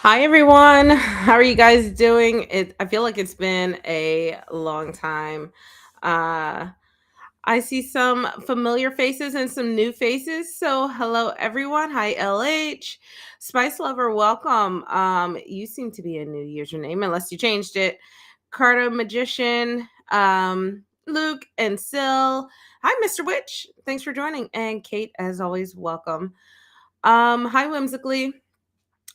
Hi everyone. How are you guys doing? I feel like it's been a long time. Uh I see some familiar faces and some new faces. So hello everyone. Hi LH. Spice Lover, welcome. You seem to be a new username unless you changed it. Carto Magician, Luke and Sil. Hi Mr. Witch. Thanks for joining. And Kate, as always, welcome. Hi Whimsically.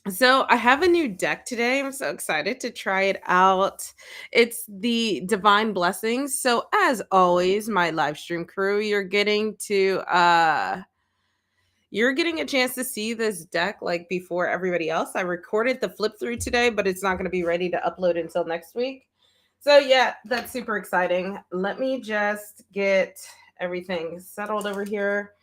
So I have a new deck today. I'm so excited to try it out. It's the Divine Blessings. So as always, my live stream crew, you're getting a chance to see this deck like before everybody else. I recorded the flip through today, but it's not going to be ready to upload until next week. So yeah, that's super exciting. Let me just get everything settled over here.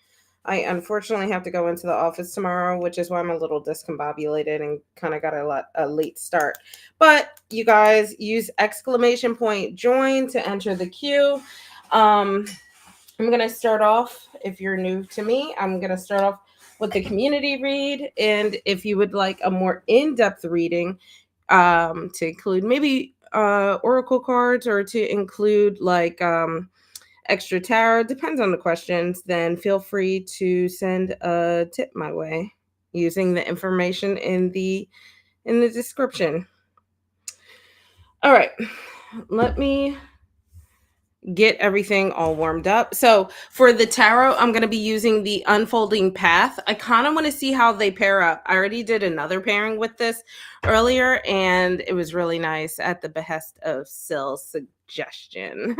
I unfortunately have to go into the office tomorrow, which is why I'm a little discombobulated and kind of got a late start. But you guys use exclamation point join to enter the queue. Um, I'm going to start off, if you're new to me, I'm going to start off with the community read. And if you would like a more in depth reading to include maybe oracle cards or to include like extra tarot, depends on the questions, then feel free to send a tip my way using the information in the description. All right. Let me get everything all warmed up. So, for the tarot, I'm going to be using the Unfolding Path. I kind of want to see how they pair up. I already did another pairing with this earlier and it was really nice at the behest of Sill's suggestion.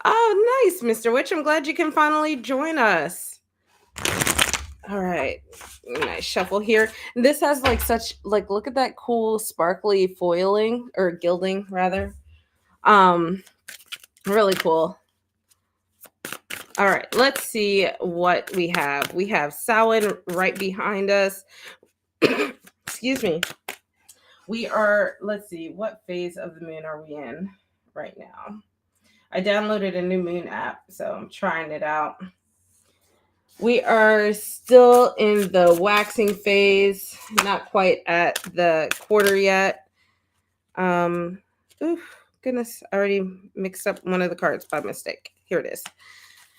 Oh, nice, Mr. Witch. I'm glad you can finally join us. All right. Nice shuffle here. This has like such like look at that cool sparkly foiling or gilding rather. Um really cool. All right, let's see what we have. We have Samhain right behind us. Excuse me. We are, let's see, what phase of the moon are we in right now? I downloaded a new moon app, so I'm trying it out. We are still in the waxing phase, not quite at the quarter yet. Oof, goodness, I already mixed up one of the cards by mistake. Here it is.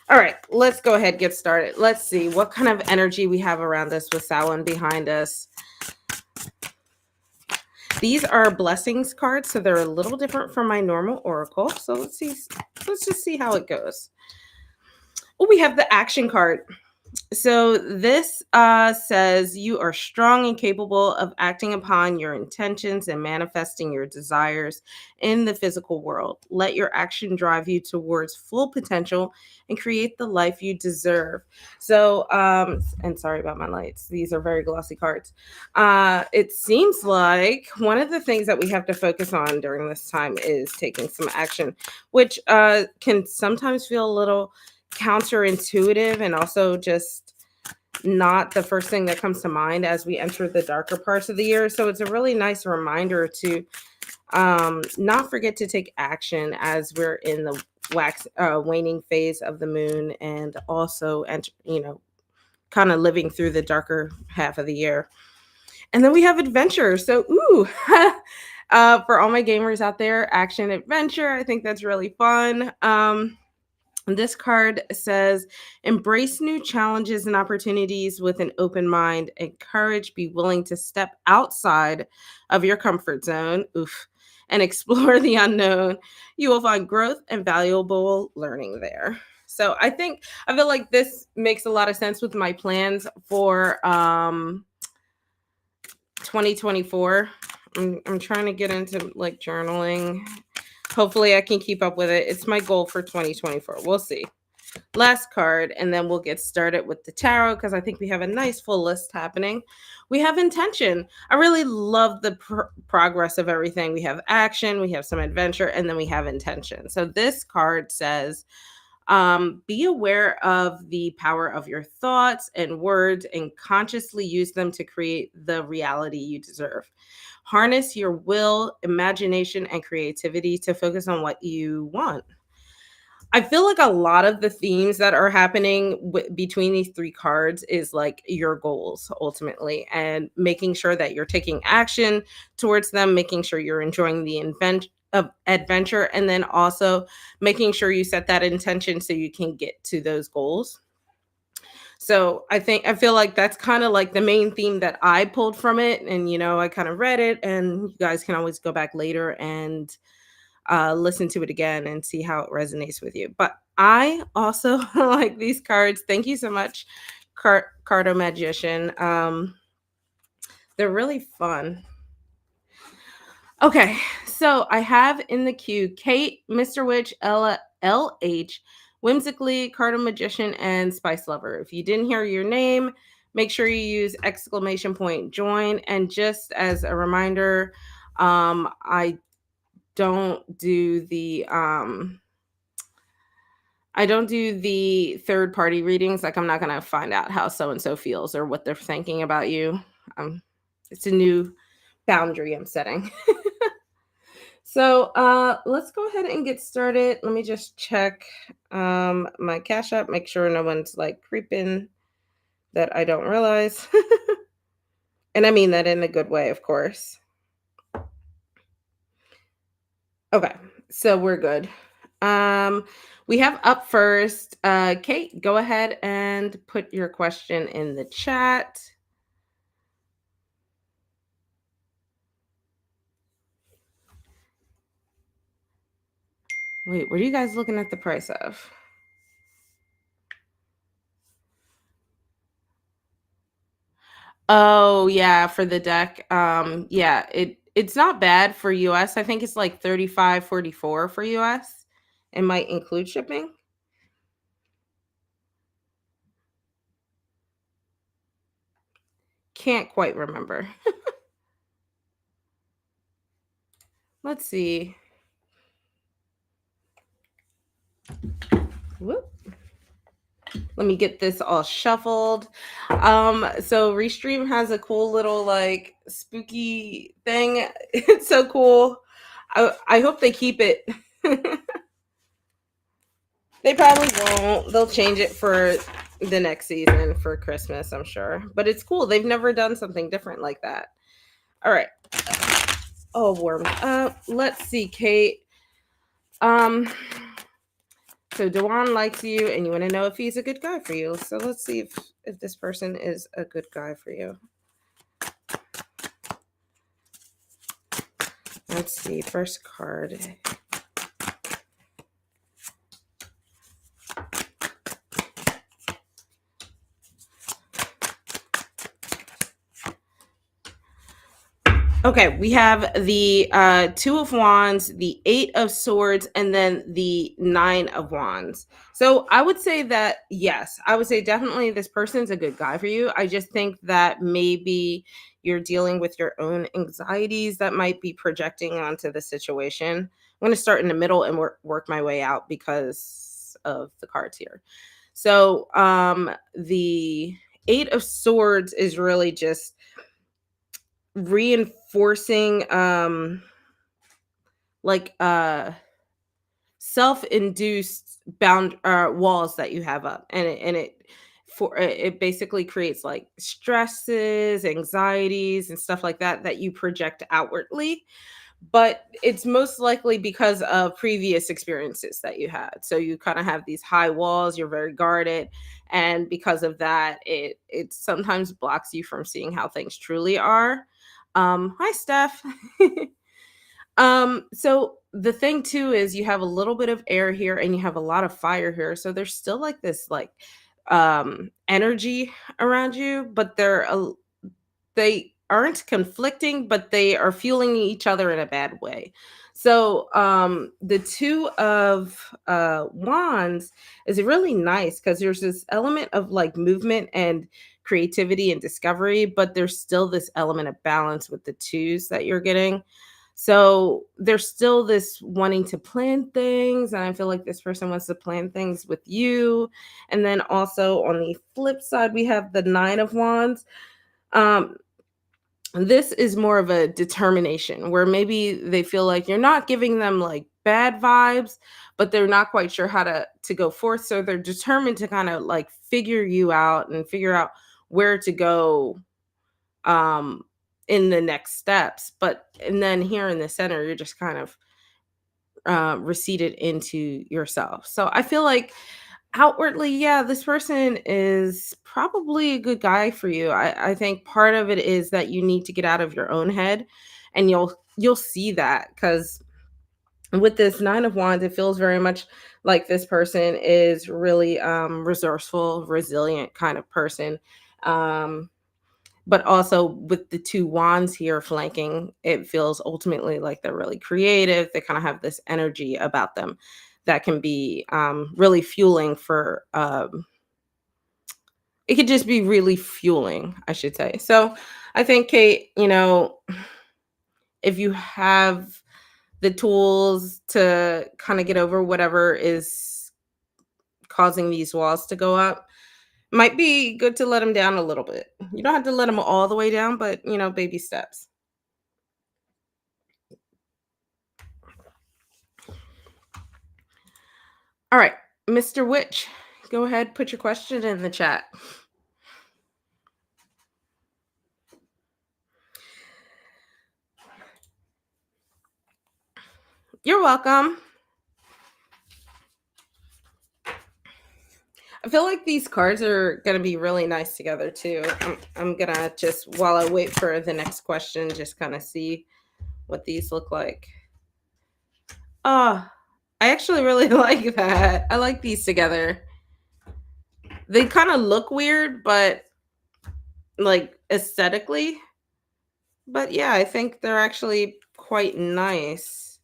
All right, let's go ahead and get started. Let's see what kind of energy we have around us with Samhain behind us. These are blessings cards, so they're a little different from my normal oracle. So let's see. Let's just see how it goes. Oh, we have the action card. So this says you are strong and capable of acting upon your intentions and manifesting your desires in the physical world. Let your action drive you towards full potential and create the life you deserve. So, and sorry about my lights. These are very glossy cards. It seems like one of the things that we have to focus on during this time is taking some action, which can sometimes feel a little counterintuitive and also just not the first thing that comes to mind as we enter the darker parts of the year. So it's a really nice reminder to not forget to take action as we're in the waning phase of the moon and also kind of living through the darker half of the year. And then we have adventure. So ooh. For all my gamers out there, action adventure. I think that's really fun. This card says, embrace new challenges and opportunities with an open mind. Encourage, be willing to step outside of your comfort zone. Oof. And explore the unknown. You will find growth and valuable learning there. So I feel like this makes a lot of sense with my plans for 2024. I'm trying to get into like journaling. Hopefully I can keep up with it. It's my goal for 2024. We'll see. Last card, and then we'll get started with the tarot because I think we have a nice full list happening. We have intention. I really love the progress of everything. We have action, we have some adventure, and then we have intention. So this card says, be aware of the power of your thoughts and words and consciously use them to create the reality you deserve. Harness your will, imagination, and creativity to focus on what you want. I feel like a lot of the themes that are happening between these three cards is like your goals ultimately, and making sure that you're taking action towards them, making sure you're enjoying the of adventure, and then also making sure you set that intention so you can get to those goals. So I feel like that's kind of like the main theme that I pulled from it. And I kind of read it, and you guys can always go back later and listen to it again and see how it resonates with you. But I also like these cards. Thank you so much, Cardo Magician. They're really fun. Okay, so I have in the queue Kate, Mr. Witch, Ella, LH, Whimsically, Cardo Magician, and Spice Lover. If you didn't hear your name, make sure you use exclamation point join. And just as a reminder, I don't do the third party readings. Like, I'm not gonna find out how so and so feels or what they're thinking about you. It's a new boundary I'm setting. So let's go ahead and get started. Let me just check my Cash App, make sure no one's like creeping that I don't realize. And I mean that in a good way, of course. Okay, so we're good. We have up first, Kate, go ahead and put your question in the chat. Wait, what are you guys looking at the price of? Oh, yeah, for the deck. Yeah, it's not bad for US. I think it's like 35.44 for US. It might include shipping. Can't quite remember. Let's see. Whoop. Let me get this all shuffled. So Restream has a cool little like spooky thing. It's so cool. I hope they keep it. They probably won't. They'll change it for the next season for Christmas, I'm sure. But it's cool. They've never done something different like that. All right. Oh, warm. Let's see, Kate. So Dewan likes you, and you want to know if he's a good guy for you. So let's see if this person is a good guy for you. Let's see. First card. Okay, we have the Two of Wands, the Eight of Swords, and then the Nine of Wands. So I would say that, yes, I would say definitely this person's a good guy for you. I just think that maybe you're dealing with your own anxieties that might be projecting onto the situation. I'm going to start in the middle and work my way out because of the cards here. So the Eight of Swords is really just reinforcing like self-induced bound walls that you have up, and it basically creates like stresses, anxieties, and stuff like that you project outwardly, but it's most likely because of previous experiences that you had. So you kind of have these high walls, you're very guarded, and because of that, it sometimes blocks you from seeing how things truly are. Hi, Steph. So the thing too is you have a little bit of air here and you have a lot of fire here. So there's still like this like energy around you, but they aren't conflicting, but they are fueling each other in a bad way. So the Two of Wands is really nice because there's this element of like movement and creativity and discovery, but there's still this element of balance with the twos that you're getting. So there's still this wanting to plan things, and I feel like this person wants to plan things with you. And then also on the flip side, we have the Nine of Wands. Um, this is more of a determination where maybe they feel like you're not giving them like bad vibes, but they're not quite sure how to go forth. So they're determined to kind of like figure you out and figure out where to go um in the next steps. But and then here in the center, you're just kind of receded into yourself. So I feel like outwardly, yeah, this person is probably a good guy for you. I think part of it is that you need to get out of your own head, and you'll see that because with this nine of wands, it feels very much like this person is really resourceful, resilient kind of person. Um, but also with the two wands here flanking, it feels ultimately like they're really creative. They kind of have this energy about them that can be really fueling for it could just be really fueling, I should say. So I think, Kate, if you have the tools to kind of get over whatever is causing these walls to go up, might be good to let them down a little bit. You don't have to let them all the way down, but baby steps. All right, Mr. Witch, go ahead, put your question in the chat. You're welcome. I feel like these cards are going to be really nice together too. I'm going to just, while I wait for the next question, just kind of see what these look like. Oh, I actually really like that. I like these together. They kind of look weird, but like aesthetically. But yeah, I think they're actually quite nice.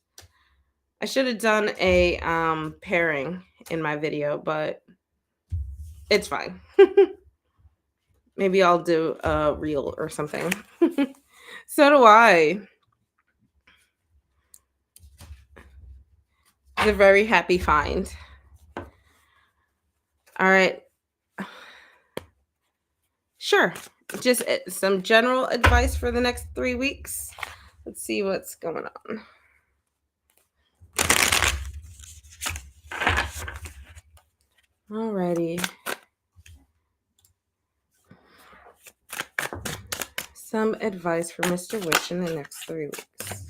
I should have done a pairing in my video, but it's fine. Maybe I'll do a reel or something. So do I. It's a very happy find. All right. Sure. Just some general advice for the next 3 weeks. Let's see what's going on. Alrighty. Some advice for Mr. Witch in the next 3 weeks.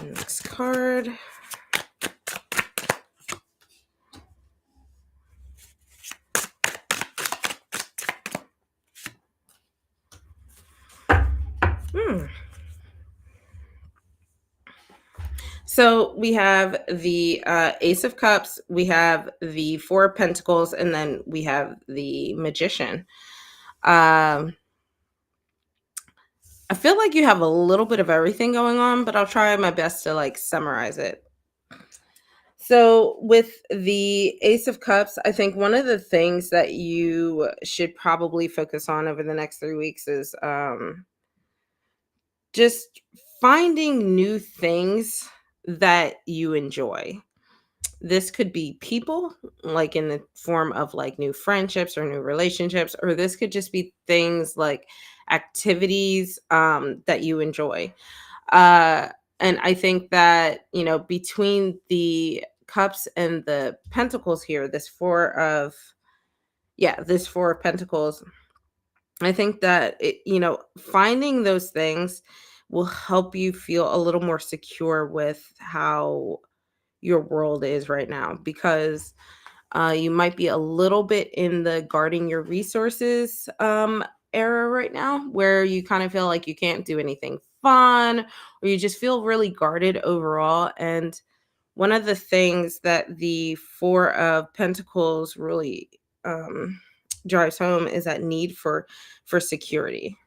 Next card. So we have the Ace of Cups, we have the Four of Pentacles, and then we have the Magician. I feel like you have a little bit of everything going on, but I'll try my best to like summarize it. So with the Ace of Cups, I think one of the things that you should probably focus on over the next 3 weeks is just finding new things that you enjoy. This could be people, like in the form of like new friendships or new relationships, or this could just be things like activities that you enjoy. Uh, and I think that, between the cups and the pentacles here, this four of pentacles, I think that finding those things will help you feel a little more secure with how your world is right now, because you might be a little bit in the guarding your resources era right now, where you kind of feel like you can't do anything fun, or you just feel really guarded overall. And one of the things that the Four of Pentacles really drives home is that need for security.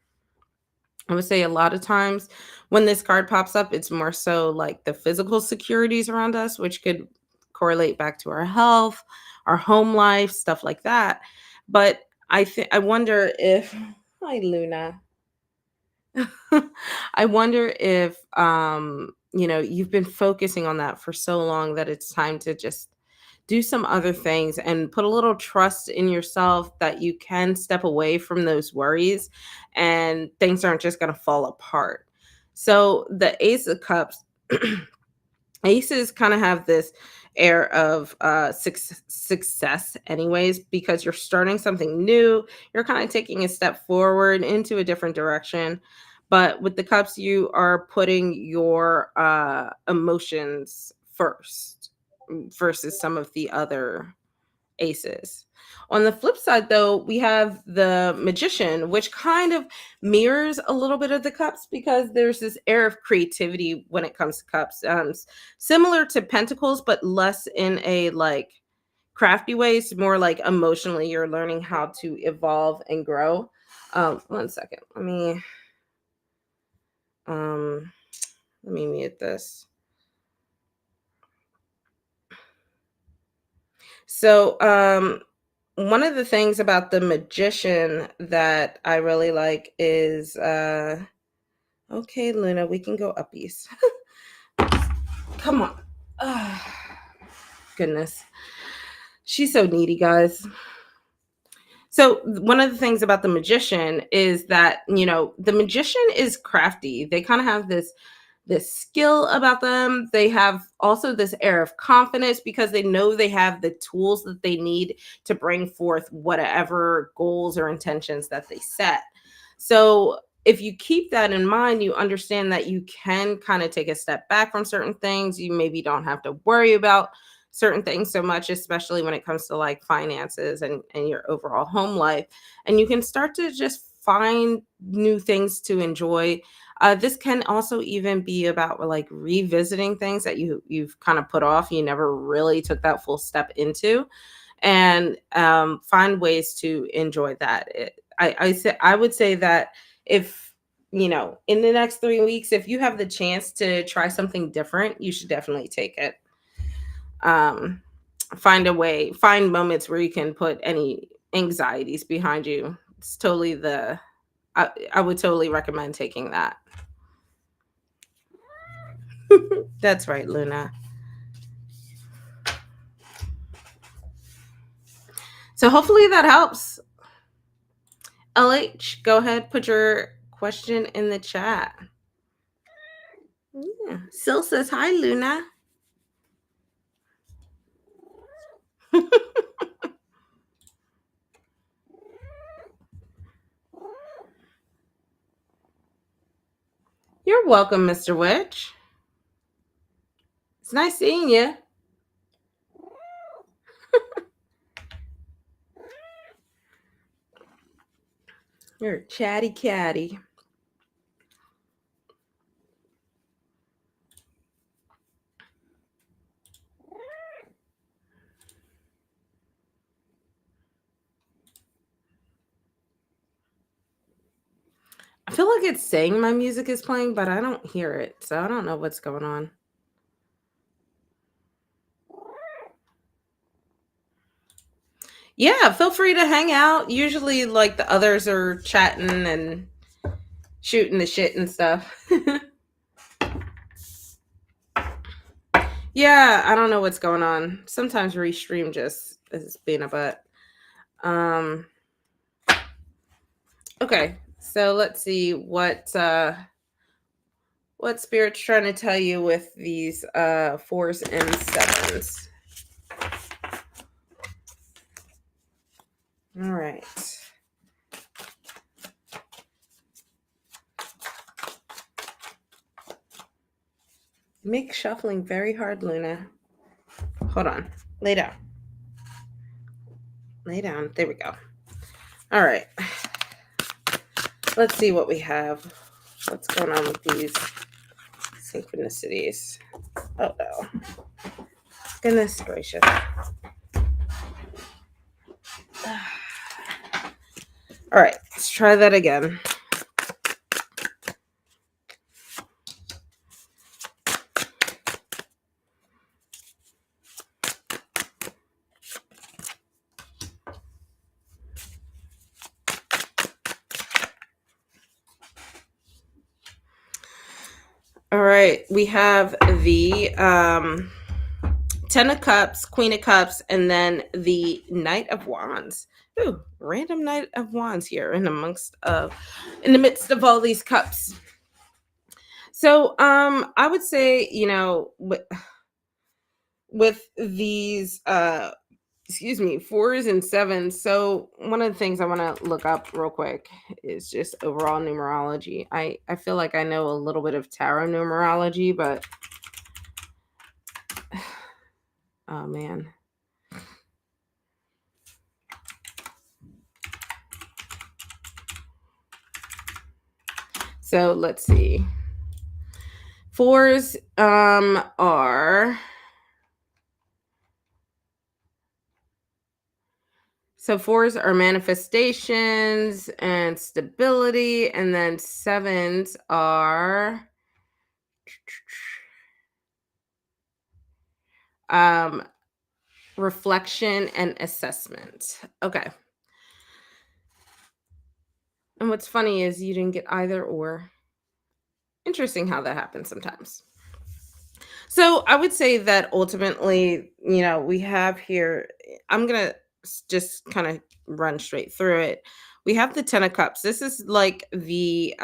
I would say a lot of times when this card pops up, it's more so like the physical securities around us, which could correlate back to our health, our home life, stuff like that. But I wonder if hi Luna. I wonder if you've been focusing on that for so long that it's time to just do some other things and put a little trust in yourself that you can step away from those worries and things aren't just going to fall apart. So the Ace of Cups, aces kind of have this air of success anyways, because you're starting something new, you're kind of taking a step forward into a different direction. But with the cups, you are putting your emotions first, versus some of the other aces. On the flip side, though, we have the magician, which kind of mirrors a little bit of the cups because there's this air of creativity when it comes to cups. Similar to pentacles, but less in a like crafty way. It's more like emotionally, you're learning how to evolve and grow. One second. Um let me mute this. So one of the things about the magician that I really like is okay, Luna, we can go uppies. Come on. Goodness. She's so needy, guys. So one of the things about the magician is that, the magician is crafty. They kind of have this skill about them. They have also this air of confidence because they know they have the tools that they need to bring forth whatever goals or intentions that they set. So if you keep that in mind, you understand that you can kind of take a step back from certain things. You maybe don't have to worry about certain things so much, especially when it comes to like finances and your overall home life. And you can start to just find new things to enjoy. This can also even be about like revisiting things that you've kind of put off, you never really took that full step into, and find ways to enjoy that. I would say that if in the next 3 weeks, if you have the chance to try something different, you should definitely take it. Um, find moments where you can put any anxieties behind you. It's totally I would totally recommend taking that. That's right, Luna. So hopefully that helps. LH, go ahead, put your question in the chat. Yeah. Sil says hi, Luna. You're welcome, Mr. Witch. It's nice seeing you. You're a chatty catty. I feel like it's saying my music is playing, but I don't hear it. So I don't know what's going on. Yeah, feel free to hang out. Usually, like, the others are chatting and shooting the shit and stuff. Yeah, I don't know what's going on. Sometimes Restream just is being a butt. Okay, so let's see what Spirit's trying to tell you with these 4s and 7s. All right. Make shuffling very hard, Luna. Hold on. Lay down. Lay down. There we go. All right. Let's see what we have. What's going on with these synchronicities? Oh, no. Goodness gracious. All right. Let's try that again. All right, we have the Ten of Cups, Queen of Cups, and then the Knight of Wands. Ooh, random Knight of Wands here in the midst of all these cups. So I would say, with these excuse me, fours and sevens. So one of the things I want to look up real quick is just overall numerology. I feel like I know a little bit of tarot numerology, but oh man. So let's see. Fours are so fours are manifestations and stability, and then sevens are um reflection and assessment. Okay. And what's funny is you didn't get either or. Interesting how that happens sometimes. So I would say that ultimately, we have here, I'm going to just kind of run straight through it. We have the 10 of cups. This is like the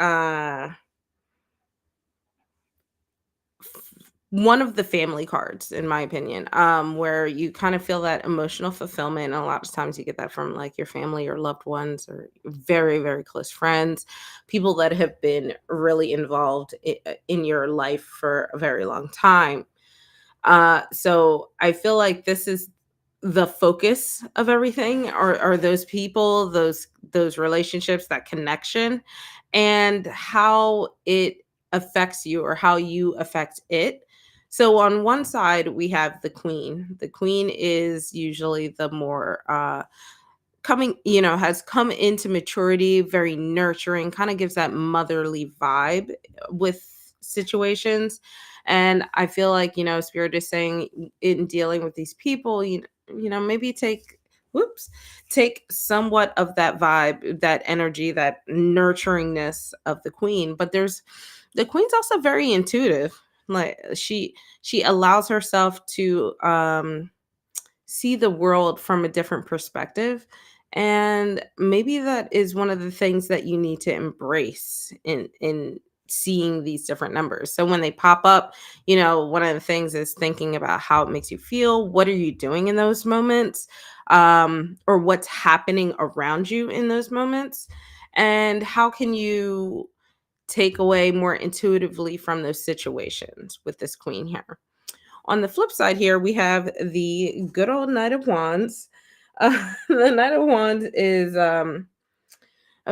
one of the family cards, in my opinion, where you kind of feel that emotional fulfillment. And a lot of times you get that from like your family or loved ones or very, very close friends, people that have been really involved in your life for a very long time. So I feel like this is the focus of everything are those people, those relationships, that connection, and how it affects you or how you affect it. So on one side we have the queen. The queen is usually the more coming, has come into maturity, very nurturing, kind of gives that motherly vibe with situations. And I feel like, Spirit is saying in dealing with these people, maybe take somewhat of that vibe, that energy, that nurturingness of the queen. But the queen's also very intuitive. Like she allows herself to see the world from a different perspective. And maybe that is one of the things that you need to embrace in seeing these different numbers. So when they pop up, one of the things is thinking about how it makes you feel. What are you doing in those moments? Or what's happening around you in those moments? And how can you take away more intuitively from those situations with this queen here? On the flip side here, we have the good old Knight of Wands. The Knight of Wands is a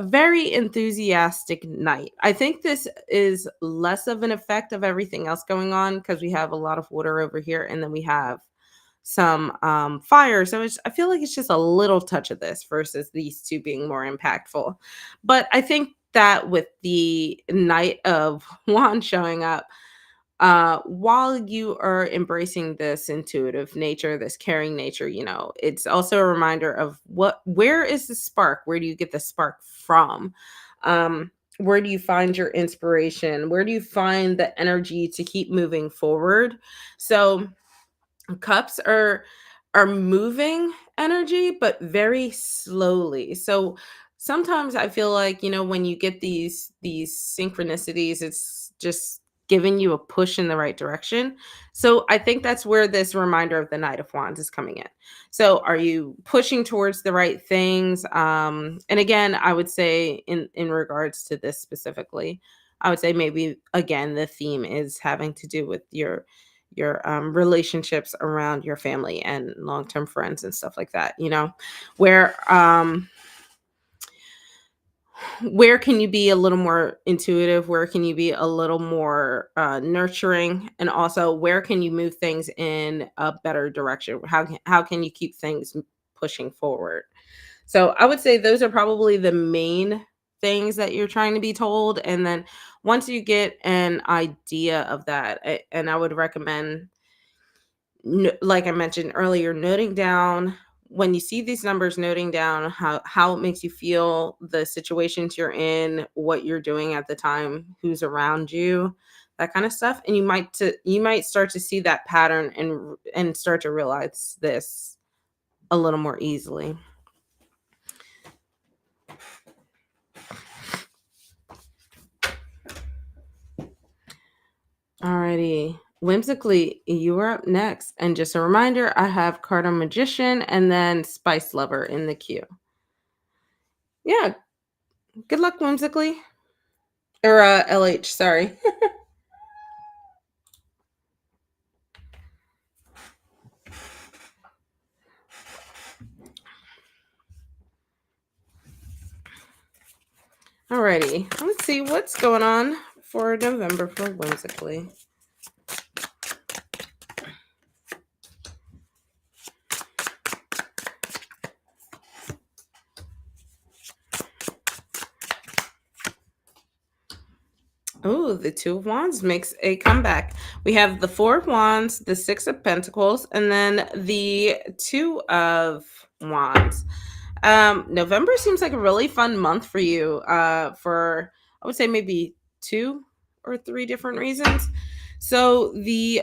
very enthusiastic knight. I think this is less of an effect of everything else going on because we have a lot of water over here, and then we have some fire. So I feel like it's just a little touch of this versus these two being more impactful. But I think that with the Knight of Wands showing up, while you are embracing this intuitive nature, this caring nature, it's also a reminder of where is the spark? Where do you get the spark from? Where do you find your inspiration? Where do you find the energy to keep moving forward? So cups are moving energy, but very slowly. So sometimes I feel like, when you get these synchronicities, it's just giving you a push in the right direction. So I think that's where this reminder of the Knight of Wands is coming in. So are you pushing towards the right things? And again, I would say in regards to this specifically, I would say maybe again the theme is having to do with your relationships around your family and long-term friends and stuff like that, where where can you be a little more intuitive, where can you be a little more nurturing, and also where can you move things in a better direction, how can you keep things pushing forward. So I would say those are probably the main things that you're trying to be told. And then once you get an idea of that, and I would recommend, like I mentioned earlier, noting down when you see these numbers, noting down how it makes you feel, the situations you're in, what you're doing at the time, who's around you. that kind of stuff, and you might start to see that pattern and start to realize this a little more easily. Alrighty. Whimsically, you are up next. And just a reminder, I have Carter Magician and then Spice Lover in the queue. Yeah, good luck, Whimsically. Or LH, sorry. Alrighty. Let's see what's going on for November for Whimsically. Oh, the Two of Wands makes a comeback. We have the Four of Wands, the Six of Pentacles, and then the Two of Wands. November seems like a really fun month for you, for I would say maybe two or three different reasons. So the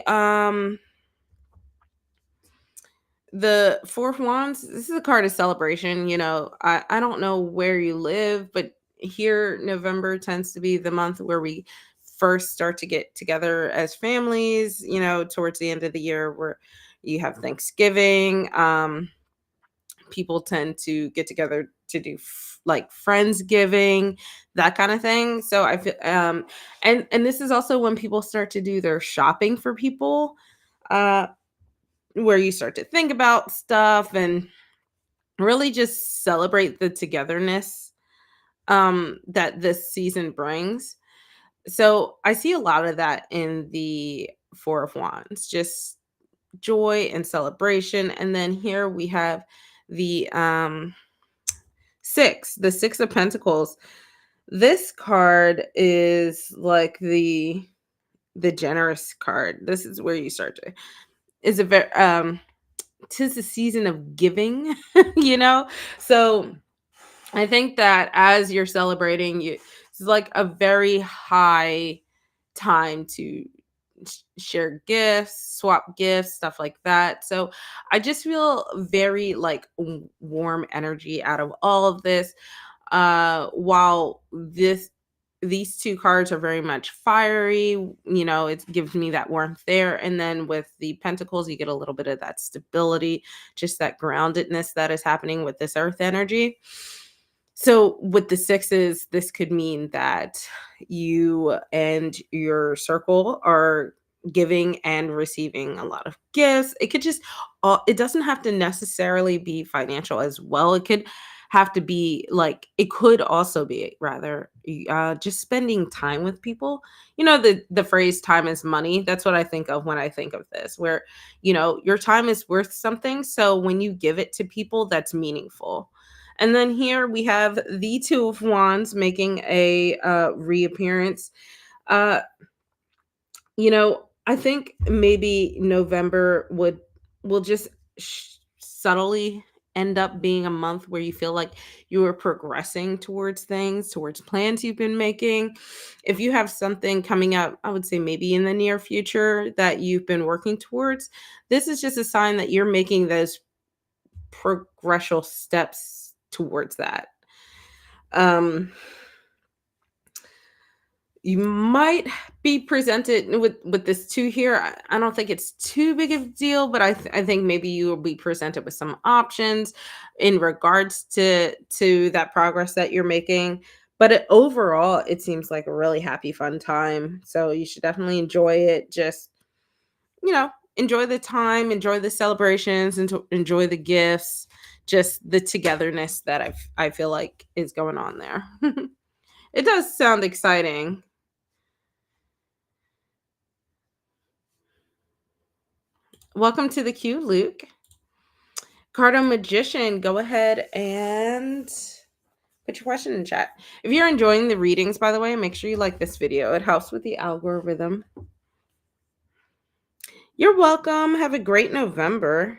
Four of Wands, this is a card of celebration. I don't know where you live, but here November tends to be the month where we first start to get together as families, towards the end of the year where you have Thanksgiving. People tend to get together to do like friendsgiving, that kind of thing. So I feel and this is also when people start to do their shopping for people, uh where you start to think about stuff and really just celebrate the togetherness that this season brings. So I see a lot of that in the Four of Wands, just joy and celebration. And then here we have the the Six of Pentacles. This card is like the generous card. This is where you start to is a very 'tis the season of giving, you know? So I think that as you're celebrating, it's like a very high time to share gifts, swap gifts, stuff like that. So I just feel very like warm energy out of all of this. While these two cards are very much fiery, it gives me that warmth there. And then with the pentacles, you get a little bit of that stability, just that groundedness that is happening with this earth energy. So with the sixes, this could mean that you and your circle are giving and receiving a lot of gifts. It could just, it doesn't have to necessarily be financial as well. It could have to be like, it could also be rather just spending time with people. The phrase time is money. That's what I think of when I think of this, where, your time is worth something. So when you give it to people, that's meaningful. And then here we have the Two of Wands making a reappearance. Uh, I think maybe November will just subtly end up being a month where you feel like you are progressing towards things, towards plans you've been making. If you have something coming up, I would say maybe in the near future that you've been working towards, this is just a sign that you're making those progressional steps towards that. Um, you might be presented with this two here. I don't think it's too big of a deal, but I think maybe you will be presented with some options in regards to that progress that you're making. But overall, it seems like a really happy, fun time. So you should definitely enjoy it. Just enjoy the time, enjoy the celebrations, and enjoy the gifts. Just the togetherness that I feel like is going on there. It does sound exciting. Welcome to the queue, Luke. Cardo Magician, go ahead and put your question in chat. If you're enjoying the readings, by the way, make sure you like this video. It helps with the algorithm. You're welcome. Have a great November.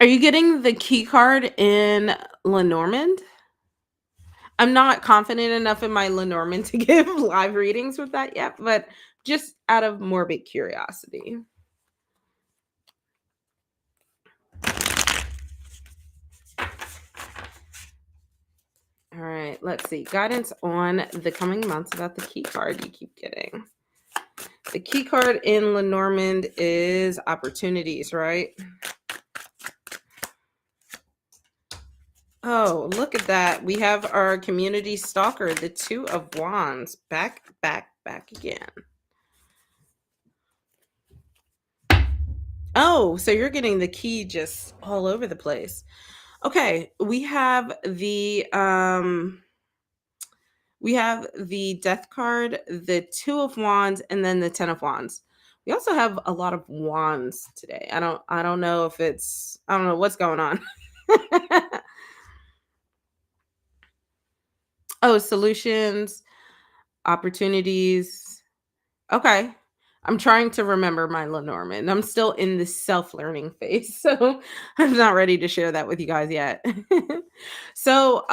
Are you getting the key card in Lenormand? I'm not confident enough in my Lenormand to give live readings with that yet, but just out of morbid curiosity. All right, let's see. Guidance on the coming months about the key card you keep getting. The key card in Lenormand is opportunities, right? Oh, look at that. We have our community stalker, the Two of Wands. Back, back, back again. Oh, so you're getting the key just all over the place. Okay, we have the Death card, the Two of Wands, and then the Ten of Wands. We also have a lot of wands today. I don't know if it's I don't know what's going on. Oh, solutions, opportunities. Okay. I'm trying to remember my Lenormand. I'm still in the self-learning phase, so I'm not ready to share that with you guys yet. So,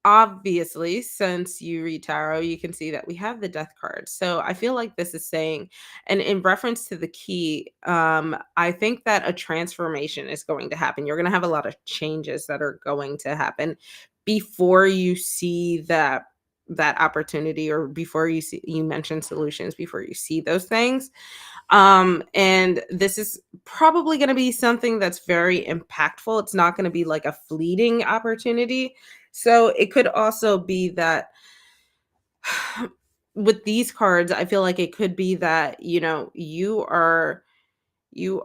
obviously, since you read tarot, you can see that we have the Death card. So I feel like this is saying, and in reference to the key, I think that a transformation is going to happen. You're going to have a lot of changes that are going to happen before you see that opportunity, or before you mention solutions, before you see those things. And this is probably going to be something that's very impactful. It's not going to be like a fleeting opportunity. So it could also be that with these cards, I feel like it could be that, you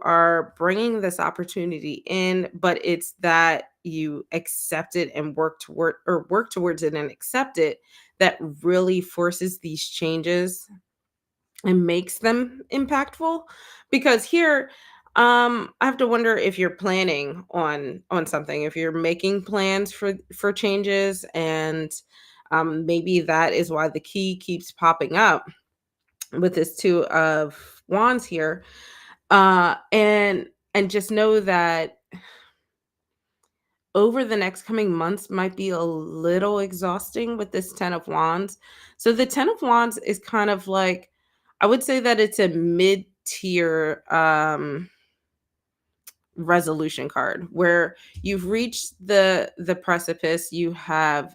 are bringing this opportunity in, but it's that you accept it and work towards it and accept it, that really forces these changes and makes them impactful. Because here, I have to wonder if you're planning on something, if you're making plans for changes, and maybe that is why the key keeps popping up with this Two of Wands here. And just know that over the next coming months might be a little exhausting with this Ten of Wands. So the Ten of Wands is kind of like, I would say that it's a mid-tier resolution card, where you've reached the precipice, you have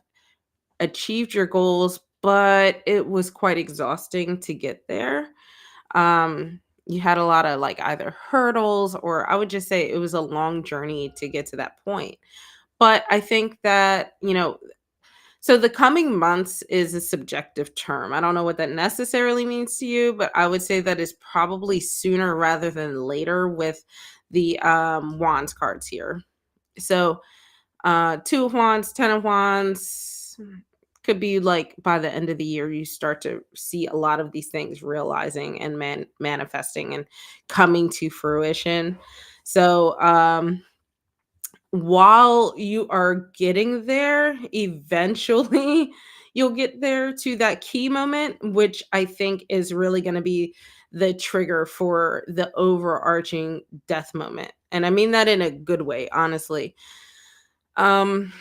achieved your goals, but it was quite exhausting to get there. You had a lot of, like, either hurdles, or I would just say it was a long journey to get to that point. But I think that, so the coming months is a subjective term. I don't know what that necessarily means to you, but I would say that is probably sooner rather than later with the Wands cards here. So Two of Wands, Ten of Wands, could be like by the end of the year you start to see a lot of these things realizing and manifesting and coming to fruition. So while you are getting there, eventually you'll get there to that key moment, which I think is really going to be the trigger for the overarching death moment. And I mean that in a good way, honestly. Um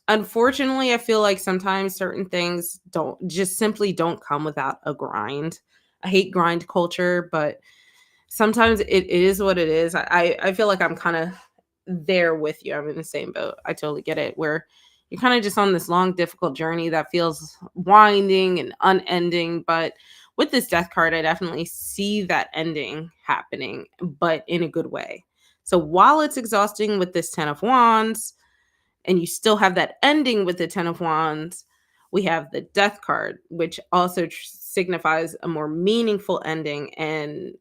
Unfortunately, I feel like sometimes certain things don't come without a grind. I hate grind culture, but sometimes it is what it is. I feel like I'm kind of there with you. I'm in the same boat. I totally get it. Where you're kind of just on this long, difficult journey that feels winding and unending. But with this Death card, I definitely see that ending happening, but in a good way. So while it's exhausting with this Ten of Wands, and you still have that ending with the Ten of Wands, we have the Death card, which also signifies a more meaningful ending, and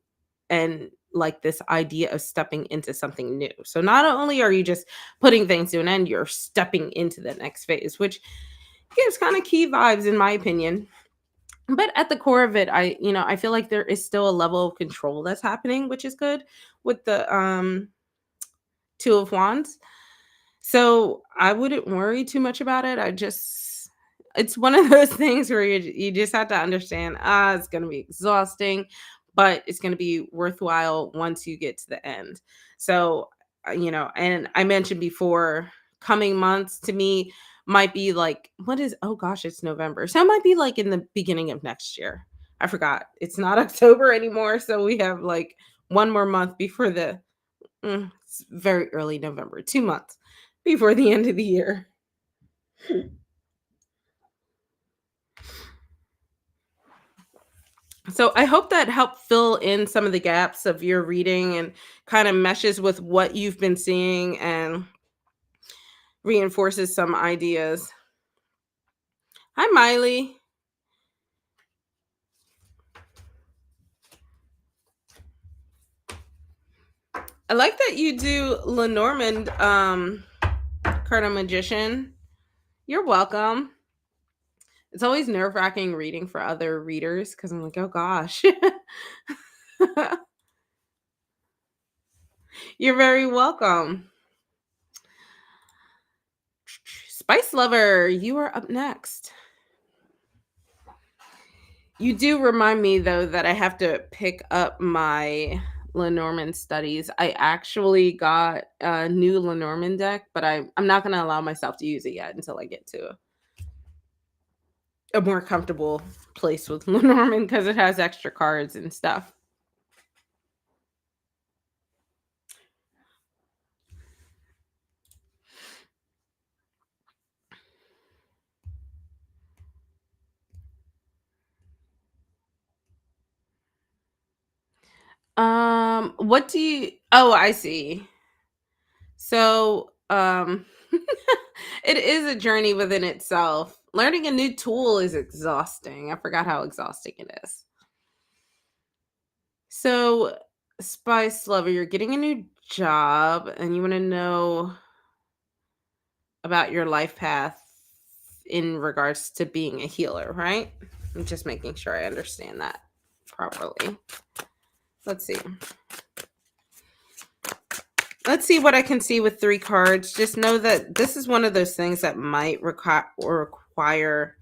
like this idea of stepping into something new. So not only are you just putting things to an end, you're stepping into the next phase, which gives kind of key vibes in my opinion. But at the core of it, I feel like there is still a level of control that's happening, which is good with the Two of Wands. So I wouldn't worry too much about it. It's one of those things where you just have to understand, it's going to be exhausting, but it's going to be worthwhile once you get to the end. So, and I mentioned before, coming months to me might be like, what is, oh gosh, it's November. So it might be like in the beginning of next year. I forgot. It's not October anymore. So we have like one more month before it's very early November, 2 months before the end of the year. So I hope that helped fill in some of the gaps of your reading and kind of meshes with what you've been seeing and reinforces some ideas. Hi, Miley. I like that you do Lenormand, Cardinal Magician. You're welcome. It's always nerve wracking reading for other readers because I'm like, oh gosh. You're very welcome. Spice Lover, you are up next. You do remind me though that I have to pick up my Lenormand studies. I actually got a new Lenormand deck, but I'm not going to allow myself to use it yet until I get to a more comfortable place with Lenormand because it has extra cards and stuff. What do you Oh, I see. So, it is a journey within itself. Learning a new tool is exhausting. I forgot how exhausting it is. So, Spice Lover, you're getting a new job and you want to know about your life path in regards to being a healer, right? I'm just making sure I understand that properly. Let's see. Let's see what I can see with 3 cards. Just know that this is one of those things that might require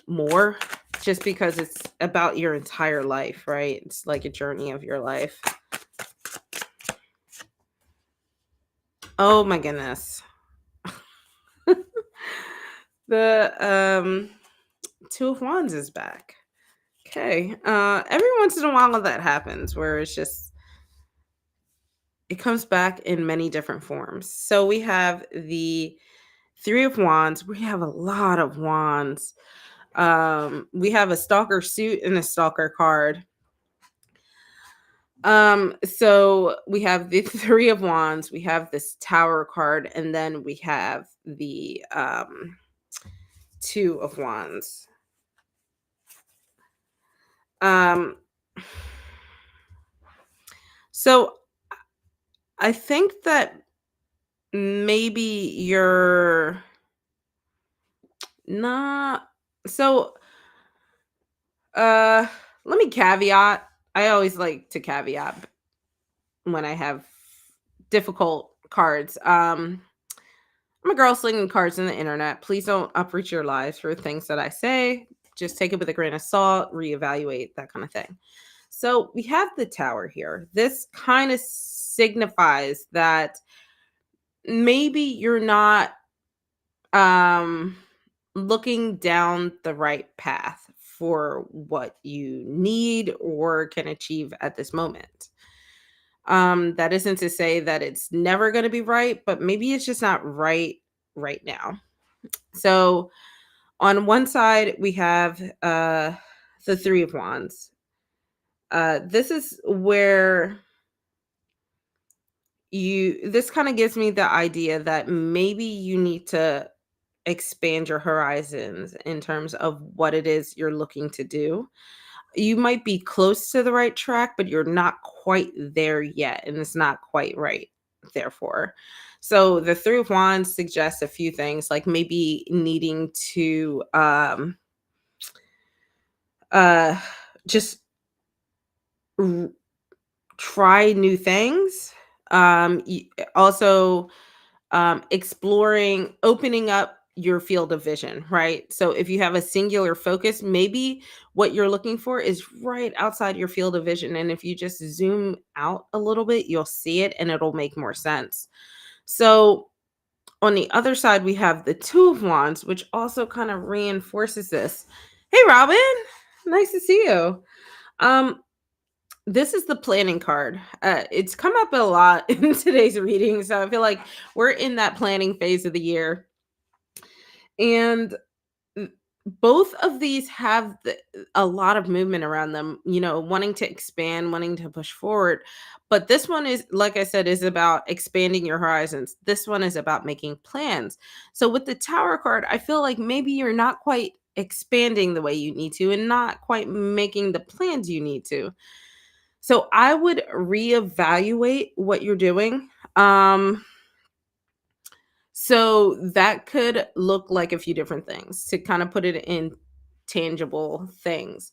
more just because it's about your entire life, right? It's like a journey of your life. Oh my goodness. The 2 of Wands is back. Okay. Every once in a while that happens where it comes back in many different forms. So we have the 3 of Wands. We have a lot of wands. We have a stalker suit and a stalker card. So we have the 3 of Wands, we have this Tower card, and then we have the 2 of Wands. Um so I think that maybe you're not so uh let me caveat. I always like to caveat when I have difficult cards. I'm a girl slinging cards on the internet. Please don't uproot your lives for things that I say. Just take it with a grain of salt, reevaluate, that kind of thing. So we have the Tower here. This kind of signifies that maybe you're not um looking down the right path for what you need or can achieve at this moment. That isn't to say that it's never going to be right, but maybe it's just not right now. So on one side we have the 3 of Wands. This is where this kind of gives me the idea that maybe you need to expand your horizons in terms of what it is you're looking to do. You might be close to the right track, but you're not quite there yet, and it's not quite right, therefore. So the 3 of Wands suggests a few things, like maybe needing to uh just r- try new things. Also exploring, opening up your field of vision, right? So if you have a singular focus, maybe what you're looking for is right outside your field of vision. And if you just zoom out a little bit, you'll see it and it'll make more sense. So on the other side, we have the Two of Wands, which also kind of reinforces this. Hey, Robin, nice to see you. Um, this is the planning card. It's come up a lot in today's reading, so I feel like we're in that planning phase of the year. And both of these have a lot of movement around them, wanting to expand, wanting to push forward. But this one is, like I said, is about expanding your horizons. This one is about making plans. So with the Tower card, I feel like maybe you're not quite expanding the way you need to and not quite making the plans you need to. So I would reevaluate what you're doing. So that could look like a few different things to kind of put it in tangible things.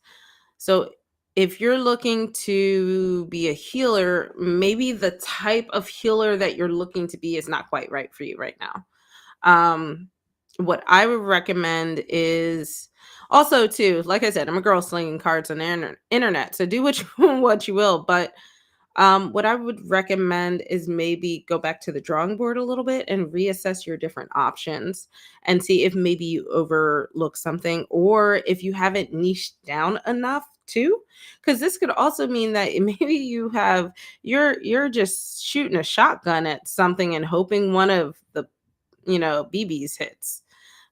So if you're looking to be a healer, maybe the type of healer that you're looking to be is not quite right for you right now. What I would recommend is also too, like I said, I'm a girl slinging cards on the internet, so do what what you will. But what I would recommend is maybe go back to the drawing board a little bit and reassess your different options and see if maybe you overlook something or if you haven't niched down enough too. Because this could also mean that maybe you're just shooting a shotgun at something and hoping one of the BBs hits.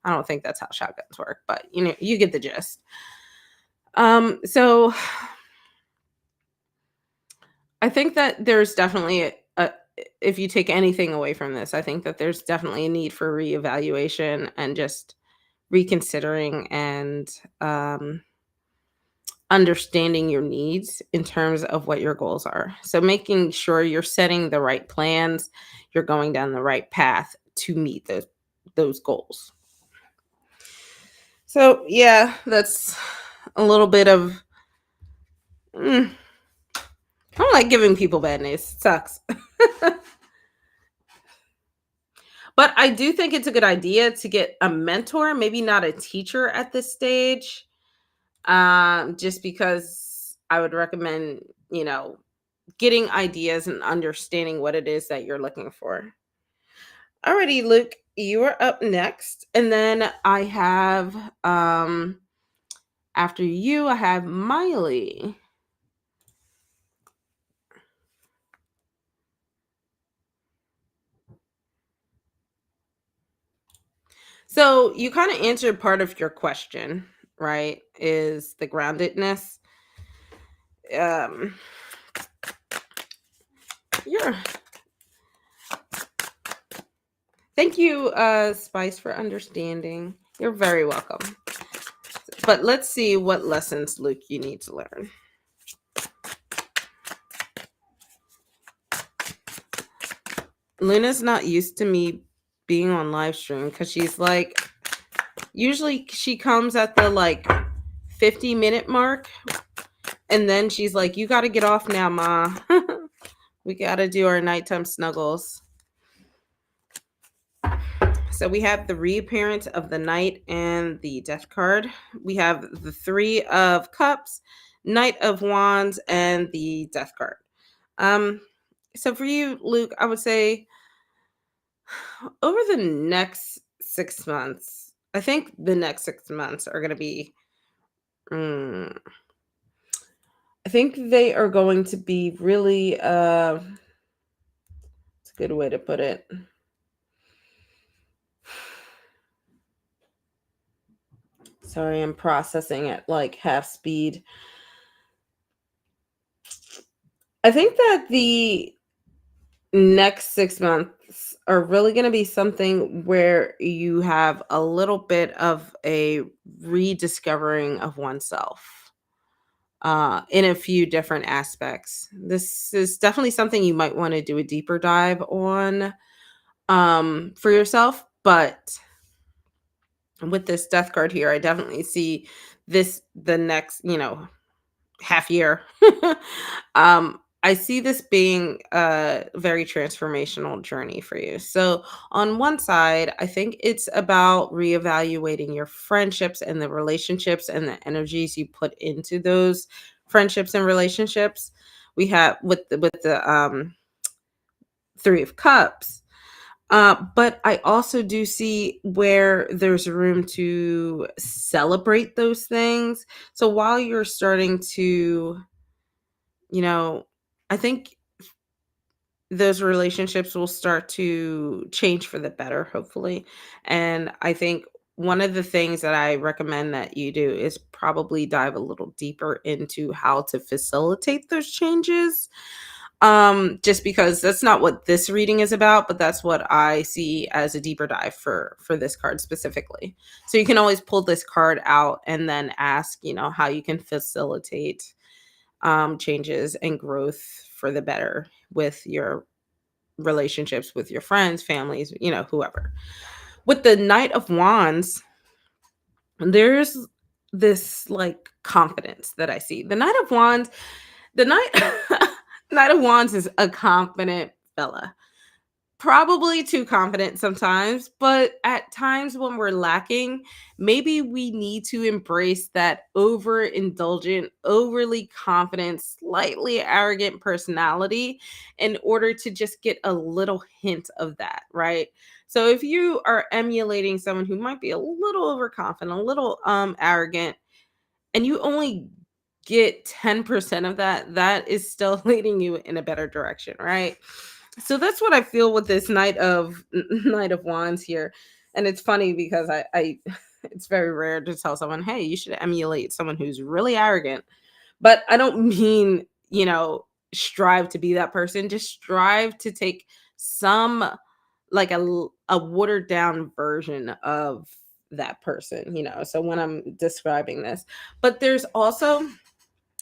I don't think that's how shotguns work, but you get the gist. So I think that there's definitely if you take anything away from this, I think that there's definitely a need for reevaluation and just reconsidering and understanding your needs in terms of what your goals are. So making sure you're setting the right plans, you're going down the right path to meet those goals. So yeah, that's a little bit of I don't like giving people bad news. It sucks. But I do think it's a good idea to get a mentor, maybe not a teacher at this stage. Just because I would recommend, getting ideas and understanding what it is that you're looking for. Alrighty, Luke, you are up next. And then I have after you, I have Miley. So you kind of answered part of your question, right? Is the groundedness. Um, you're. Thank you, Spice, for understanding. You're very welcome. But let's see what lessons, Luke, you need to learn. Luna's not used to me being on live stream because she's like, usually she comes at the 50-minute mark. And then she's like, you got to get off now, Ma. We got to do our nighttime snuggles. So we have the reappearance of the Knight and the Death card. We have the Three of Cups, Knight of Wands, and the Death card. So for you, Luke, I would say over the next 6 months, I think the next 6 months are going to be, I think they are going to be really, it's a good way to put it. Sorry, I'm processing at half speed. I think that the next 6 months are really going to be something where you have a little bit of a rediscovering of oneself in a few different aspects. This is definitely something you might want to do a deeper dive on for yourself, but with this Death card here, I definitely see the next, half year. I I see this being a very transformational journey for you. So, on one side, I think it's about reevaluating your friendships and the relationships and the energies you put into those friendships and relationships. We have with the 3 of cups. But I also do see where there's room to celebrate those things. So while you're starting to, you know, I think those relationships will start to change for the better, hopefully. And I think one of the things that I recommend that you do is probably dive a little deeper into how to facilitate those changes, just because that's not what this reading is about, but that's what I see as a deeper dive for this card specifically. So you can always pull this card out and then ask, how you can facilitate changes and growth for the better with your relationships with your friends, families, whoever. With the Knight of Wands, there's this like confidence that I see. The Knight Knight of Wands is a confident fella. Probably too confident sometimes, but at times when we're lacking, maybe we need to embrace that overindulgent, overly confident, slightly arrogant personality in order to just get a little hint of that, right? So if you are emulating someone who might be a little overconfident, a little arrogant, and you only get 10% of that, that is still leading you in a better direction, right? So that's what I feel with this Knight of Wands here. And it's funny because I it's very rare to tell someone, hey, you should emulate someone who's really arrogant. But I don't mean, strive to be that person. Just strive to take some like a watered down version of that person. So when I'm describing this, but there's also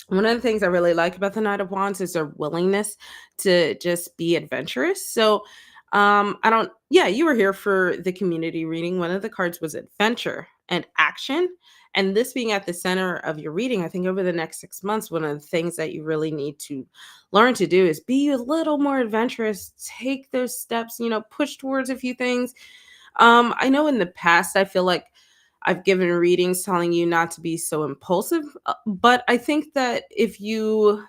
one of the things I really like about the Knight of Wands is their willingness to just be adventurous. So, I don't, yeah, you were here for the community reading. One of the cards was adventure and action. And this being at the center of your reading, I think over the next 6 months, one of the things that you really need to learn to do is be a little more adventurous, take those steps, push towards a few things. I know in the past, I feel like I've given readings telling you not to be so impulsive, but I think that if you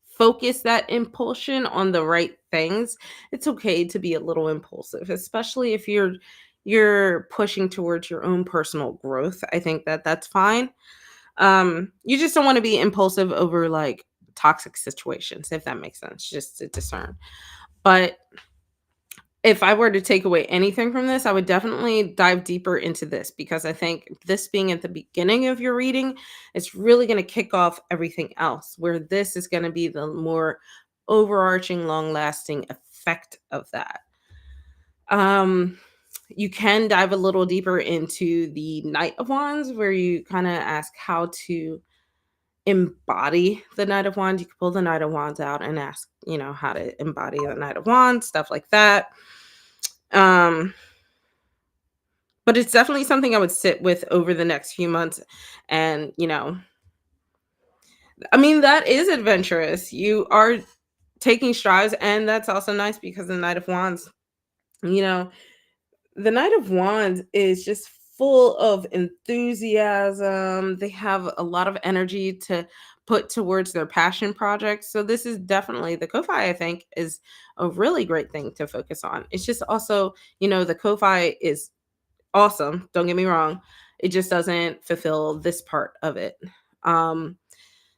focus that impulsion on the right things, it's okay to be a little impulsive, especially if you're pushing towards your own personal growth. I think that that's fine. You just don't want to be impulsive over like toxic situations, if that makes sense, just to discern. But if I were to take away anything from this, I would definitely dive deeper into this because I think this being at the beginning of your reading is really going to kick off everything else, where this is going to be the more overarching, long lasting effect of that. Um, you can dive a little deeper into the Knight of Wands, where you kind of ask how to embody the Knight of Wands. You can pull the Knight of Wands out and ask, how to embody the Knight of Wands, stuff like that. Um, but it's definitely something I would sit with over the next few months. And, I mean, that is adventurous. You are taking strides, and that's also nice because the Knight of Wands, you know, the Knight of Wands is just full of enthusiasm. They have a lot of energy to put towards their passion projects. So this is definitely the Kofi, I think, is a really great thing to focus on. It's just also, the Kofi is awesome, don't get me wrong. It just doesn't fulfill this part of it. Um,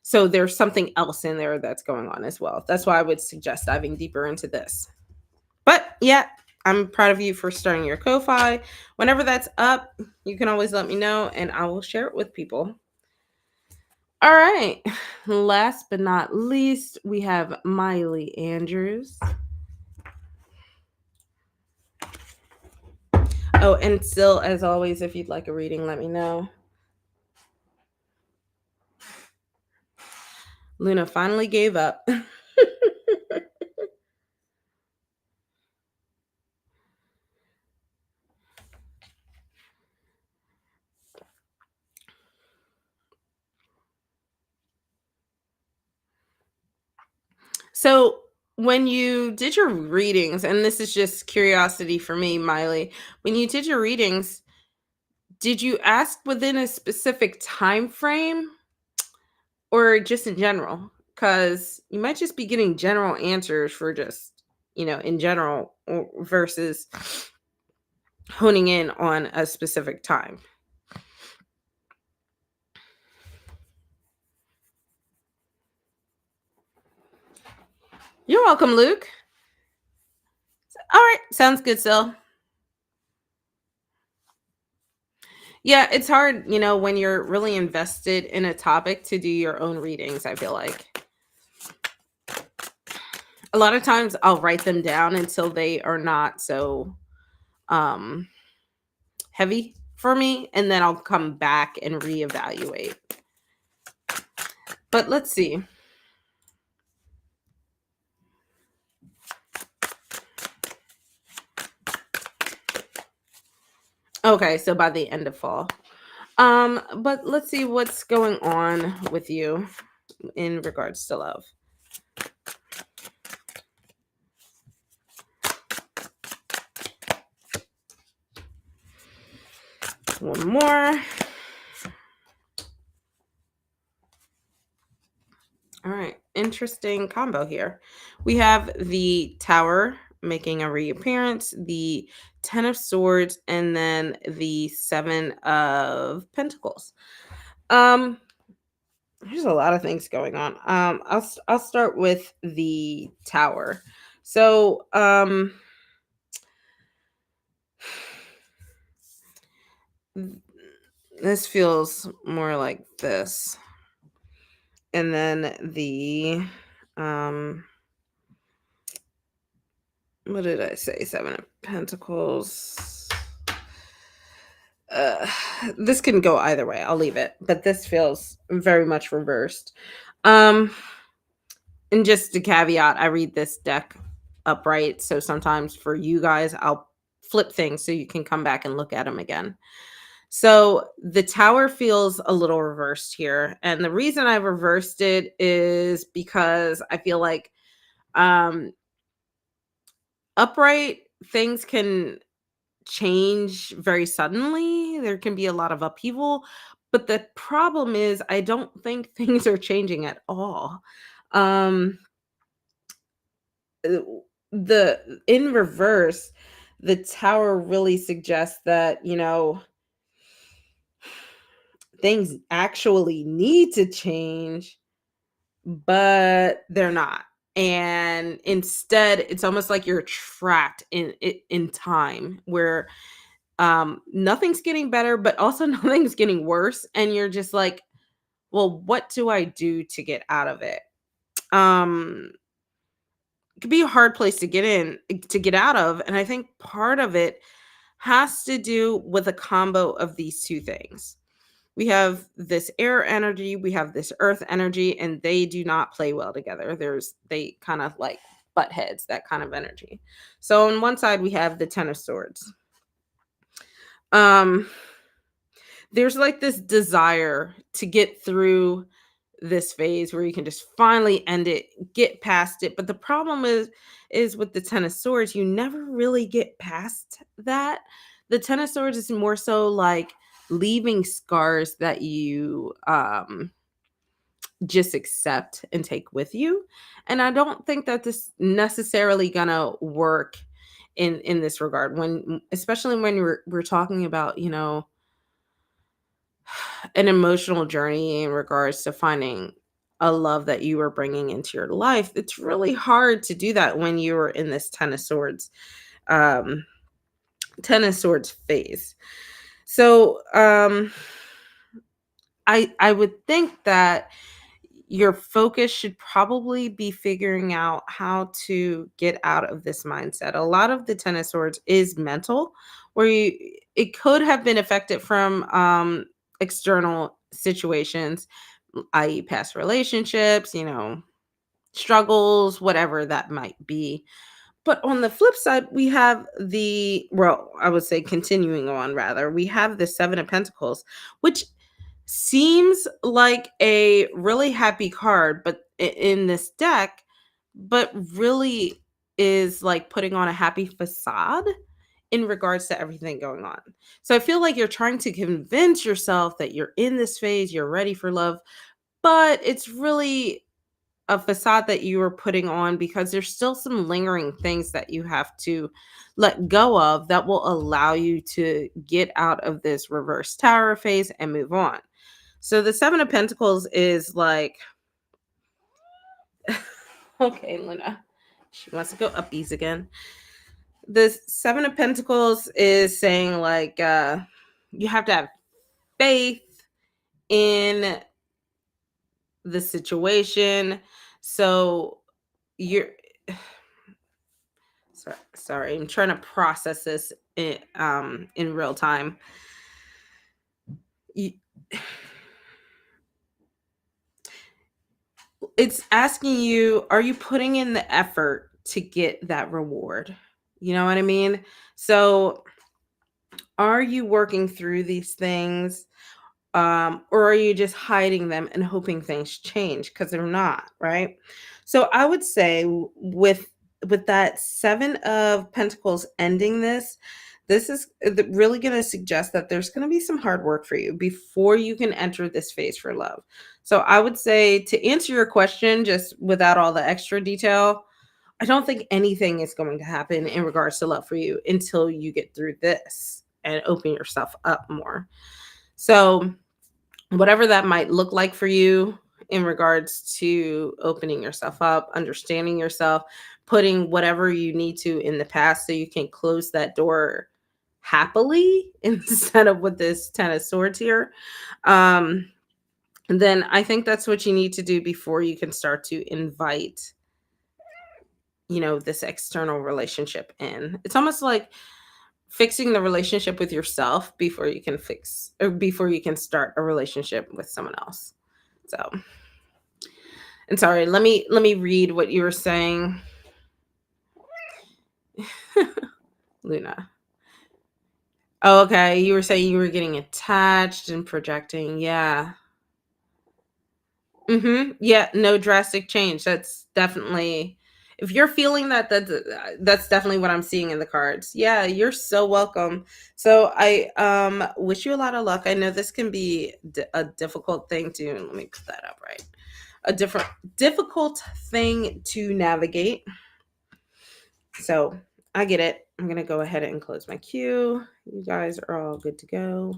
so there's something else in there that's going on as well. That's why I would suggest diving deeper into this. But yeah, I'm proud of you for starting your Ko-Fi. Whenever that's up, you can always let me know and I will share it with people. All right. Last but not least, we have Miley Andrews. Oh, and still, as always, if you'd like a reading, let me know. Luna finally gave up. So when you did your readings, and this is just curiosity for me, Miley, when you did your readings, did you ask within a specific time frame or just in general? Because you might just be getting general answers for just, in general versus honing in on a specific time. You're welcome, Luke. All right, sounds good, Sil. Yeah, it's hard, when you're really invested in a topic to do your own readings, I feel like. A lot of times I'll write them down until they are not so um heavy for me, and then I'll come back and reevaluate. But let's see. Okay, so by the end of fall. But let's see what's going on with you in regards to love. One more. All right, interesting combo here. We have the Tower making a reappearance, the Ten of Swords, and then the Seven of Pentacles. Um, there's a lot of things going on. I'll start with the Tower. So, this feels more like this. And then the what did I say? Seven of Pentacles. Uh, this can go either way. I'll leave it, but this feels very much reversed. Um, and just a caveat, I read this deck upright, so sometimes for you guys, I'll flip things so you can come back and look at them again. So the Tower feels a little reversed here, and the reason I reversed it is because I feel like um upright things can change very suddenly. There can be a lot of upheaval, but the problem is I don't think things are changing at all. Um uh, the in reverse, the Tower really suggests that, things actually need to change, but they're not. And instead, it's almost like you're trapped in time where nothing's getting better, but also nothing's getting worse. And you're just like, well, what do I do to get out of it? Um, it could be a hard place to get out of. And I think part of it has to do with a combo of these two things. We have this air energy, we have this earth energy, and they do not play well together. They kind of like butt heads, that kind of energy. So on one side we have the Ten of Swords. Um there's like this desire to get through this phase where you can just finally end it, get past it. But the problem is with the Ten of Swords, you never really get past that. The Ten of Swords is more so like leaving scars that you just accept and take with you. And I don't think that this necessarily gonna work in this regard, when especially when we're talking about, an emotional journey in regards to finding a love that you are bringing into your life. It's really hard to do that when you are in this um Ten of Swords phase. So I would think that your focus should probably be figuring out how to get out of this mindset. A lot of the Ten of Swords is mental, where it could have been affected from external situations, i.e., past relationships, struggles, whatever that might be. But on the flip side, we have well, I would say continuing on rather, we have the Seven of Pentacles, which seems like a really happy card, but in this deck, but really is like putting on a happy facade in regards to everything going on. So I feel like you're trying to convince yourself that you're in this phase, you're ready for love, but it's really a facade that you are putting on because there's still some lingering things that you have to let go of that will allow you to get out of this reverse tower phase and move on. So the 7 of Pentacles is like, okay, Luna, she wants to go uppies again. The 7 of Pentacles is saying like you have to have faith in the situation. So you're sorry, I'm trying to process this in real time. You, it's asking you, are you putting in the effort to get that reward? You know what I mean? So are you working through these things? Or are you just hiding them and hoping things change? Because they're not, right? So I would say with that 7 of Pentacles ending this is really going to suggest that there's going to be some hard work for you before you can enter this phase for love. So I would say, to answer your question just without all the extra detail, I don't think anything is going to happen in regards to love for you until you get through this and open yourself up more. So whatever that might look like for you in regards to opening yourself up, understanding yourself, putting whatever you need to in the past so you can close that door happily instead of with this 10 of swords here, then I think that's what you need to do before you can start to invite, this external relationship in. It's almost like fixing the relationship with yourself before you can before you can start a relationship with someone else. So, and sorry, let me read what you were saying. Luna. Oh, okay. You were saying you were getting attached and projecting. Yeah. Yeah, no drastic change. That's definitely, if you're feeling that, that's definitely what I'm seeing in the cards. Yeah, you're so welcome. So I wish you a lot of luck. I know this can be a difficult thing to, let me put that up right. A difficult thing to navigate. So I get it. I'm gonna go ahead and close my queue. You guys are all good to go.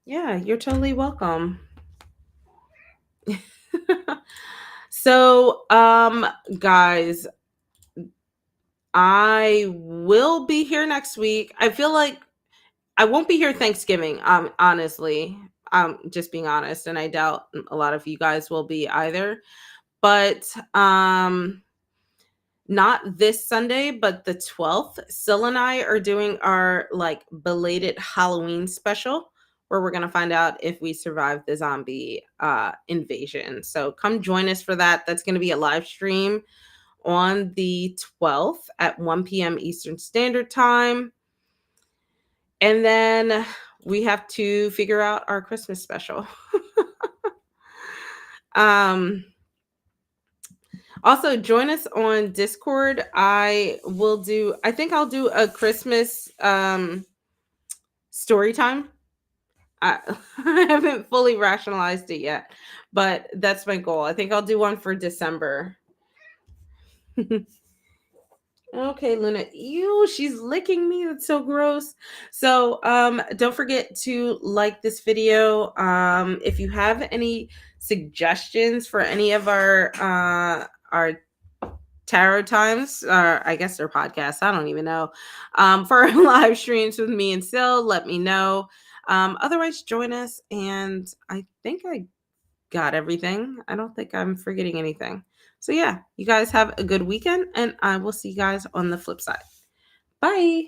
Yeah, you're totally welcome. So, guys, I will be here next week. I feel like I won't be here Thanksgiving, honestly. Just being honest, and I doubt a lot of you guys will be either. But not this Sunday, but the 12th, Syl and I are doing our like belated Halloween special where we're going to find out if we survive the zombie invasion. So come join us for that. That's going to be a live stream on the 12th at 1 p.m. Eastern Standard Time. And then we have to figure out our Christmas special. Also, join us on Discord. I think I'll do a Christmas story time. I haven't fully rationalized it yet, but that's my goal. I think I'll do one for December. Okay, Luna. Ew, she's licking me. That's so gross. So don't forget to like this video. If you have any suggestions for any of our tarot times, or I guess they're podcasts, I don't even know, for live streams with me and Syl, let me know. Otherwise, join us, and I think I got everything. I don't think I'm forgetting anything. So yeah, you guys have a good weekend, and I will see you guys on the flip side. Bye.